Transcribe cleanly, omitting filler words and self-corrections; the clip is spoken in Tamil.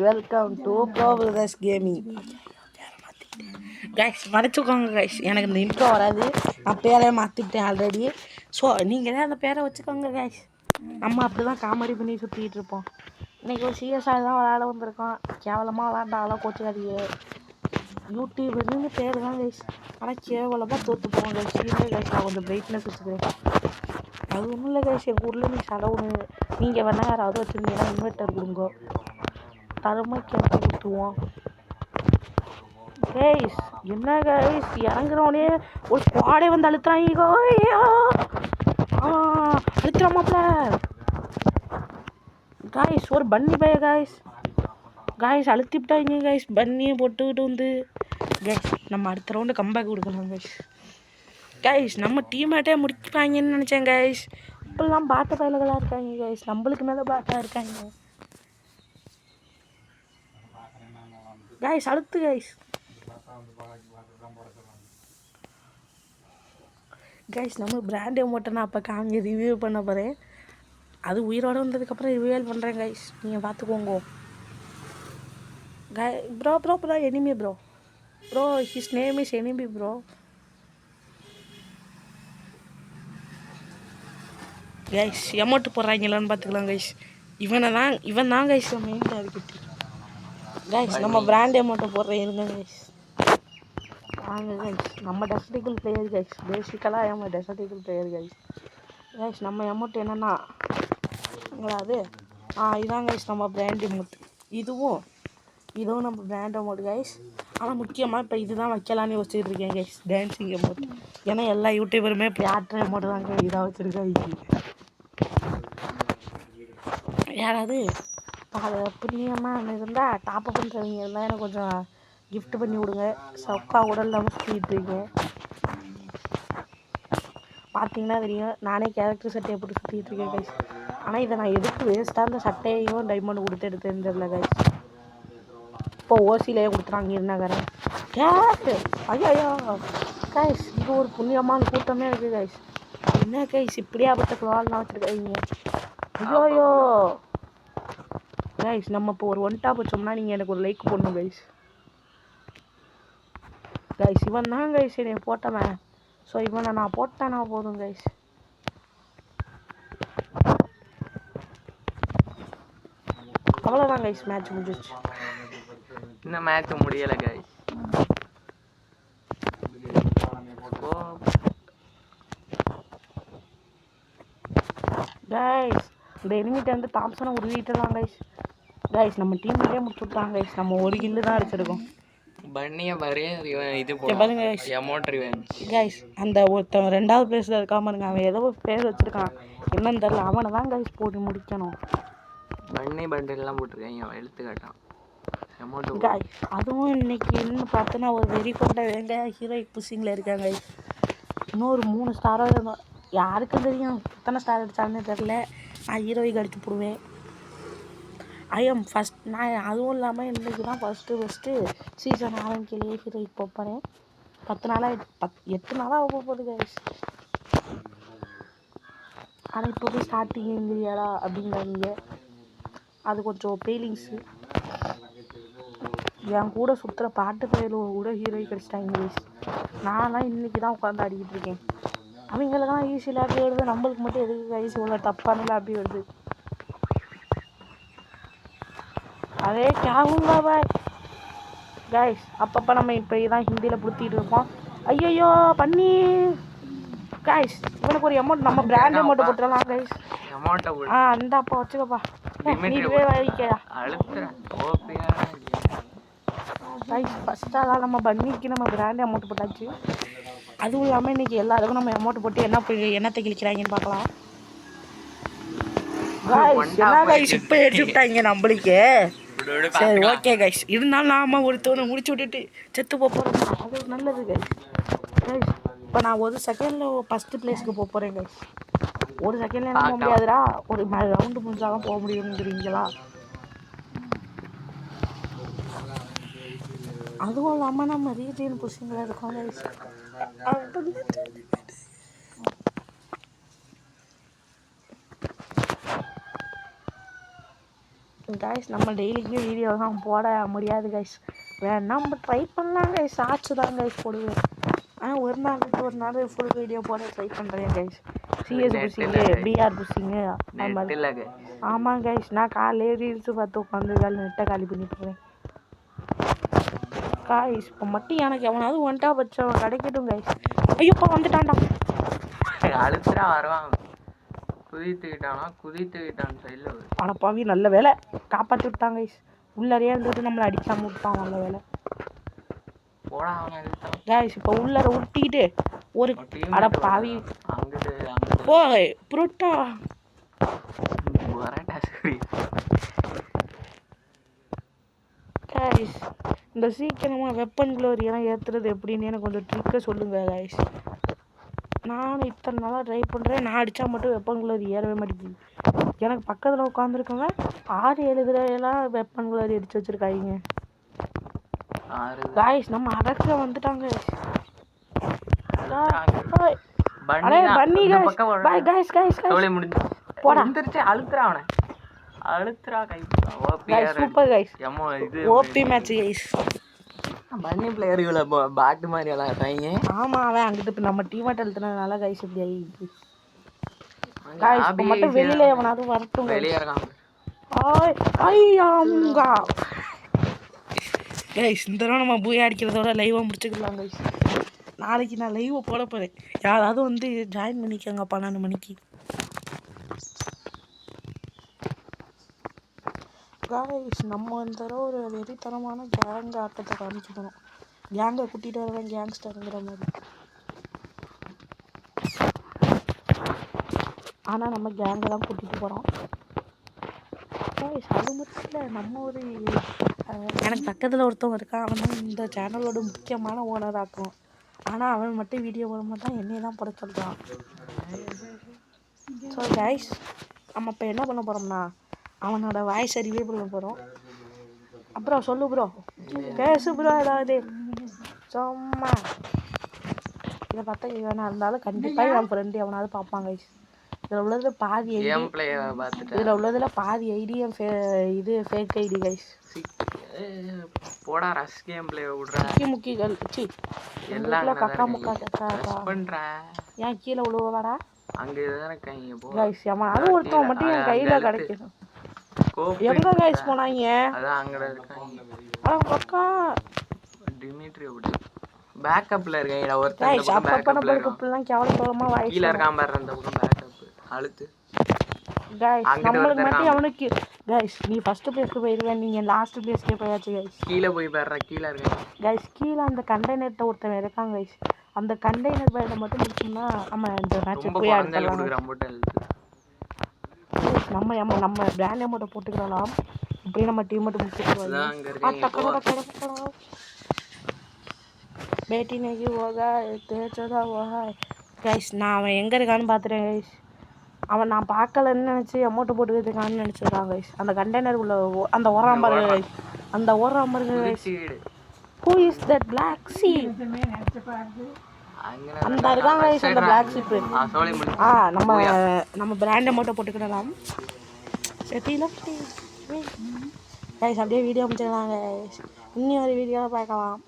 Welcome to bro brothers gaming. Guys மறைச்சிக்கோங்க கைஸ், எனக்கு இந்த இன்ட்ரோ வராது, நான் பேரே மாற்றிட்டேன் ஆல்ரெடி. ஸோ நீங்கள் தான் அந்த பேரை வச்சுக்கோங்க கைஸ். நம்ம அப்படி தான் காமெடி பண்ணி சுற்றிக்கிட்டு இருப்போம். இன்றைக்கி ஒரு சிஎஸ்ஆர் தான் விளாட வந்திருக்கோம். கேவலமாக விளாண்டாலாம் கோச்சுக்காதீங்க. யூடியூபர்னு பேர் தான் கைஸ், ஆனால் கேவலமாக தோற்று போவோம் கைஸ். இல்லை கைஸ், நான் கொஞ்சம் பிரைட்னஸ் வச்சுக்கிறேன். அது ஒன்றும் இல்லை கைஸ், எங்கள் ஊரில் நீ செலவுன்னு நீங்கள் வேணால் யாராவது வச்சுருந்தீங்கன்னா இன்வெர்ட்டர் கொடுங்க, தரமாக கேட்டு கொடுத்துருவோம் கைஸ். என்ன கைஸ், இறங்குறவனே ஒரு ஸ்குவாடே வந்து அழுத்துறாங்க. அழுத்துறாமாப்ல கைஸ், ஒரு பன்னி பைய கைஸ். கைஸ் அழுத்திவிட்டாங்க கைஸ், பன்னியை போட்டுக்கிட்டு வந்து கைஸ் நம்ம அடுத்த ரவுண்டு கம்பேக் கொடுக்கணும் கைஸ். கைஸ் நம்ம டீம்மேட்டே முடிப்பாங்கன்னு நினச்சேன் கைஸ். இப்பெல்லாம் பாட்ட பயல்களாக இருக்காங்க கைஸ், நம்மளுக்கு மேலே பாட்டாக இருக்காங்க கைஸ். அழுத்து கைஸ். கைஸ் நம்ம பிராண்டே மட்டும் நான் அப்போ காமிங்க ரிவ்யூ பண்ண போகிறேன். அது உயிரோடு வந்ததுக்கப்புறம் ரிவ்யூவல் பண்ணுறேன் கைஸ், நீங்கள் பார்த்துக்கோங்க. Bro enemy bro his name is enemy bro. Guys amount போடுறாங்களான்னு பார்த்துக்கலாம் கைஸ். இவன் தான் கைஸ் மெயின் டார்கெட் கைஸ். நம்ம பிராண்ட் அமௌண்ட்டை போடுறேன் இருங்க கைஸ். வாங்க கைஸ், நம்ம டெசர்டிக்கல் பிளேயர் கைஸ். பேசிக்கலாக நம்ம டெசர்டிக்கல் பிளேயர் கைஸ். கைஸ் நம்ம அமௌண்ட் என்னென்னா அது இதான் கைஸ் நம்ம பிராண்ட் அமௌண்ட். இதுவும் நம்ம பிராண்ட் அமௌண்ட் கைஸ். ஆனால் முக்கியமாக இப்போ இதுதான் வைக்கலான்னு யோசிச்சுட்டு இருக்கேன் கைஸ், டான்ஸிங் அமௌண்ட். ஏன்னா எல்லா யூடியூபருமே இப்போ ஆட்ற அமௌண்ட் தாங்க இதாக வச்சுருக்காங்க. யாராவது அது புண்ணியமாக இருந்தால் டாப்அப் பண்ணுறவங்க இருந்தால் எனக்கு கொஞ்சம் கிஃப்ட் பண்ணி விடுங்க. சவுக்கா உடல் இல்லாமல் சுற்றிட்டு இருக்கேன், பார்த்தீங்கன்னா தெரியும். நானே கேரக்டர் சட்டையை போட்டு சுற்றிட்டு இருக்கேன் கைஸ். ஆனால் இதை நான் எதுக்கு வேஸ்ட்டாக அந்த சட்டையையும் டைமண்ட் கொடுத்து எடுத்தேன்னு தெரியல கைஸ். இப்போ ஓசிலேயே கொடுத்துறாங்க இருந்தாக்கிறேன் கேட்டு. ஐயோ கைஸ், இது ஒரு புண்ணியமான கூட்டமே இருக்குது கைஸ். என்ன கைஸ் இப்படியே பட்ட குவால்லாம் வச்சுருக்காங்க. ஐயோயோ கைஸ், நம்ம இப்போ ஒரு ஒன் டாப் வச்சோம்னா நீங்கள் எனக்கு ஒரு லைக் போடணும் கைஸ். கைஸ் இவன் தான் கைஸ் என்னை போட்டவன். ஸோ இவனை நான் போட்டேன்னா போதும் கைஸ். அவ்வளோதான் கைஸ், மேட்ச் முடிஞ்சிச்சு. இன்னும் மேட்ச் முடியலை கைஸ். கைஸ் இந்த எனிமிட்ட வந்து தாம்சனை உருவிட்டுலாம் கைஸ். கைஸ் நம்ம டீம்லேயே முடிச்சு விட்டாங்க கைஸ். நம்ம ஒரு கில்லு தான் அடிச்சிருக்கோம். பன்னியை பாரு, இது பாருங்க கைஸ். அந்த ஒருத்தன் 2வது பிளேஸில் இருக்காம பாருங்க, அவன் ஏதோ பேர் வச்சுருக்கான், என்னன்னு தெரில. அவனை தான் கைஸ் போட்டு முடிக்கணும். பன்னி பண்டில்லாம் போட்டிருக்காங்க, எழுத்து காட்டான் கைஸ். அதுவும் இன்னைக்கு என்ன பார்த்தோன்னா ஒரு வெறி கொண்ட வேங்க ஹீரோயிக் புஷிங்கில் இருக்காங்க கைஸ். இன்னொரு 3 ஸ்டாராக இருந்தோம். யாருக்கும் தெரியும் எத்தனை ஸ்டார் அடித்தாலுமே தெரில. நான் ஹீரோயிக் அடித்து போடுவேன். I'm first. நான் அதுவும் இல்லாமல் இன்றைக்கி தான் ஃபஸ்ட்டு சீசன் ஆரம்பிக்கலையே ஹீரோயிக் போகிறேன். 8 நாளாக போகுது கைஸ். ஆனால் இப்போ போய் ஸ்டார்டிங் எங்கிறியாடா அப்படிங்கிறாங்க. அது கொஞ்சம் ஃபீலிங்ஸு. என் கூட சுற்றுற பாட்டு பயிலும் கூட ஹீரோயிக் அடிச்சிட்டாங்க கைஸ். நான்லாம் இன்றைக்கி தான் உட்காந்து ஆடிக்கிட்டு இருக்கேன். அவங்களுக்கெல்லாம் ஈஸி லேப்பி வருது, நம்மளுக்கு மட்டும் எதுக்கு கைஸ் இவ்வளோ தப்பான லேப்பி வருது? அதே கேவுங்க பாய் கைஸ். அப்பப்போ நம்ம இப்போ தான் ஹிந்தியில் புடுத்திட்டு இருப்போம். ஐயோ பண்ணி கைஸ், இவனுக்கு ஒரு அமௌண்ட் நம்ம பிராண்ட் அமௌண்ட் போட்டுடலாம் கைஸ். அந்த அப்போ வச்சுக்கப்பா, நீவே வைக்கா கைஸ். ஃபஸ்ட்டாக நம்ம பன்னிக்கு நம்ம பிராண்ட் அமௌண்ட் போட்டாச்சு. அதுவும் இல்லாமல் இன்றைக்கி எல்லாருக்கும் நம்ம அமௌண்ட் போட்டு என்னத்தை கிழிக்கிறாங்கன்னு பார்க்கலாம். என்ன கைஸ் இப்போ எடுத்து விட்டாங்க நம்மளுக்கு. சரி ஓகே கைஸ், இருந்தாலும் நாம ஒருத்தவனை முடிச்சு விட்டுட்டு செத்து போகிறோம், அது நல்லது கைஸ். கைஸ் இப்போ நான் ஒரு செகண்டில் ஃபஸ்ட்டு பிளேஸ்க்கு போகிறேன் கைஸ். ஒரு செகண்டில் என்ன போக முடியாதுடா, ஒரு ரவுண்டு முடிஞ்சாலும் போக முடியுங்கிறீங்களா? அதுவும் இல்லாமல் நம்ம ரீஜியன் புஷிங்கில் இருக்கோம் கைஸ். கைஸ் நம்ம டெய்லிக்கும் வீடியோ தான் போட முடியாது கைஸ். வேணா நம்ம ட்ரை பண்ணலாம் கைஸ். ஆச்சு தான் கைஸ் போடுவேன். ஆனால் ஒரு நாள் விட்டு ஒரு நாள் ஃபுல் வீடியோ போட ட்ரை பண்ணுறேன் கைஸ். சிஎஸ் புஷிங்கு, பிஆர் புஷிங்கு அது மாதிரி. ஆமாம் கைஸ், நான் காலையே ரீல்ஸு பார்த்து உட்காந்து நெட்டை காலி பண்ணி போகிறேன் கைஸ். இப்போ மட்டும் எனக்கு எவனாவது ஒன்ட்டா வச்சவன் கிடைக்கட்டும் கைஸ். ஐயோப்பா வந்துட்டான்டா. அழுத்துறா வருவாங்க. குதித்துக்கிட்டான் சைடில். அடப்பாவி நல்ல வேலை காப்பாற்றி விட்டாங்க கைஸ். உள்ளறையே இருந்துட்டு நம்மளை அடிக்காம விட்டான். நல்ல வேலை போடா. கைஸ் இப்போ உள்ளர உருட்டிக்கிட்டு ஒரு அடப்பாவி போ புரோட்டா. கைஸ் இந்த சீக்கிரமாக வெப்பன் க்ளோரியெல்லாம் ஏற்றுறது எப்படின்னு எனக்கு கொஞ்சம் ட்ரிக்கை சொல்லுங்கள் கைஸ். நானும் இத்தனை நாளாக ட்ரை பண்ணுறேன். நான் அடித்தா மட்டும் வெப்பன் க்ளோரி ஏறவே மாட்டேங்குது. எனக்கு பக்கத்தில் உட்காந்துருக்கவங்க 6-7 தடவையெல்லாம் வெப்பன் க்ளோரி அடித்து வச்சுருக்காங்க கைஸ். நம்ம அரக்க வந்துட்டாங்க super guys. OP match guys. பன்னி பிளேயர் இவ்வளோ பாட்டு மாதிரி எல்லாம் இருக்காங்க. ஆமாம் அவன் அங்கிட்டு நம்ம டீமாட்ட எழுத்துனதுனால கைஸ் இப்படி ஆகிடுச்சு கைஸ். இப்போ மட்டும் வெளியில் எவனாவது வரட்டும். வெளியே இருக்காங்க கைஸ். இந்த தடவை நம்ம பூயா அடிக்கிறதோட லைவாக முடிச்சுக்கலாம் கைஸ். நாளைக்கு நான் லைவை போட போகிறேன். யாராவது வந்து ஜாயின் பண்ணிக்கோங்க 12 மணிக்கு கைஸ். நம்ம இந்த தடவை ஒரு வெறித்தனமான கேங் ஆட்டத்தை காமிச்சுக்கணும். கேங்கை கூட்டிகிட்டு வருவேன் கேங்ஸ்டருங்கிற மாதிரி. ஆனால் நம்ம கேங்கை தான் கூட்டிகிட்டு போகிறோம் கைஸ். அது மட்டும் இல்லை, நம்ம ஒரு எனக்கு பக்கத்தில் ஒருத்தவங்க இருக்கான். அவன் தான் இந்த சேனலோட முக்கியமான ஓனர் ஆக்கும். ஆனால் அவன் மட்டும் வீடியோ போட மாட்டான், என்னையை தான் போட சொல்கிறான். ஸோ கைஸ் நம்ம இப்போ என்ன பண்ண போகிறோம்னா அவனோட வாய்ஸ் அறிவே பண்ண போகிறோம். அப்புறம் சொல்லு ப்ரோ, பேசு ப்ரோ ஏதாவது சும்மா. இதை பார்த்தா இவனாக இருந்தாலும் கண்டிப்பாக என் ஃப்ரெண்டு எவனாவது பார்ப்பாங்க கைஸ். இதில் உள்ளதில் பாதி ஐடி, இதில் உள்ளதில் பாதி ஐடி இது ஃபேக் ஐடி கைஸ். போடா ரஷ் கேம் ப்ளே விடுறா. முக்கிகள் சி எல்லாம் கக்கா முக்கா பண்றா. ஏன் கீழே விழுவாடா அங்க தான கைங்க போ கைஸ். எவனாவது ஒருத்தன் மட்டும் என் கையில் கிடைக்கும். எங்க கைஸ் போனாங்க? அதான் அங்கட இருக்காங்க. அக்கா டிமிட்ரி ஓடி பேக்கப்ல இருக்காங்கடா. ஒருத்தன் கைஸ் அப்ப பண்ண பேக்கப்லாம் கேவலமா வாய்ஸ் கீழ இருக்கான் பாரு. அந்த பக்கம் பேக்கப் அழுத்து கைஸ். நம்மளுக்கு மட்டும் அவனுக்கு கைஸ் நீ ஃபர்ஸ்ட் பிளேஸ்க்கு போயிருவேன், நீங்க லாஸ்ட் பிளேஸ்க்கே போயாச்சு கைஸ். கீழ போய் பாருடா. கீழ இருக்கான் கைஸ். கீழ அந்த கண்டெய்னர்ட்ட ஒருத்தன் இருக்கான் கைஸ். அந்த கண்டெய்னர் பையில மட்டும் முடிச்சோம்னா நம்ம இந்த மேட்ச் போய் ஆடலாம். நம்ம பிராண்ட் அமௌண்ட் போட்டுக்கலாம். இப்படி நம்ம டீம் மட்டும் முடிச்சுக்கலாம். பேட்டி நகி ஹோகா தேச்சதா ஹோகா கைஸ். நான் அவன் எங்கே இருக்கான்னு பார்த்துட்டேன் கைஸ். அவன் நான் பார்க்கலன்னு நினச்சி அமௌண்ட்டு போட்டுக்கிட்டு இருக்கான்னு நினச்சிருக்கான் கைஸ். அந்த கண்டெய்னர் உள்ள அந்த ஓரம் பாருங்க கைஸ். அந்த ஓரம் பாருங்க guys. Who is that black sheep? அந்த இருக்காங்க கைஸ் அந்த பிளாக் ஷீப். நம்ம பிராண்ட் அமௌண்ட்டை போட்டுக்கிடலாம். செட்டியில் கைஸ் அப்படியே வீடியோ முடிச்சிடலாம் கைஸ். இன்னும் ஒரு வீடியோவில் பார்க்கலாம்.